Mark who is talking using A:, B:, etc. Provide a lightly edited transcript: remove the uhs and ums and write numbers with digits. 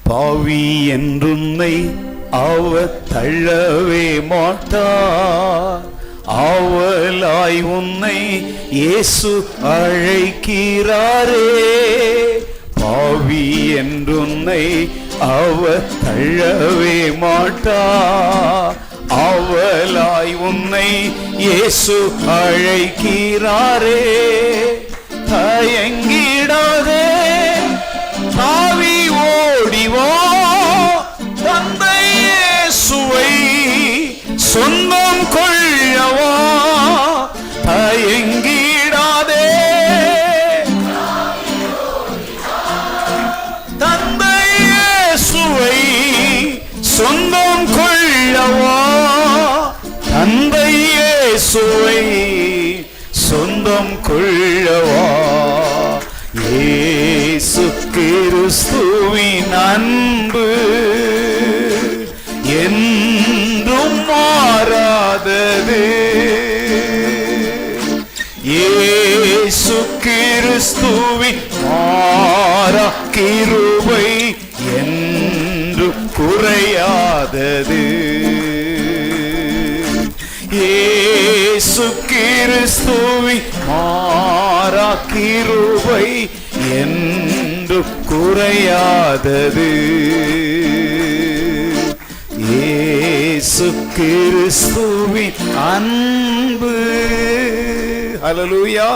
A: பாவி என்றுன்னை அவர் தள்ளவே மாட்டார். ஆவலாய் உன்னை இயேசு அழைக்கிறாரே. பாவி என்றுன்னை அவர் தள்ளவே மாட்டார். ஆவலாய் உன்னை இயேசு அழைக்கிறாரே. தயங்கிடாதே, தாவி ஓடிவா, தந்தை இயேசுவை சொந்தம் கொள்ளவா. தயங்கிடாதே, தந்தை இயேசுவை சொந்தம் கொள்ளவா. தந்தை இயேசுவை சொந்தம் கொள்ளவா. இயேசு கிறிஸ்துவின் அன்பு என்றும் மாறாதது. இயேசு கிறிஸ்துவின் மாறா கிருபை என்றும் குறையாதது. இயேசு கிறிஸ்துவின் மாறா கிருபை என்றும் குறையாதது. இயேசு கிறிஸ்துவின் அன்பு. ஹல்லேலூயா.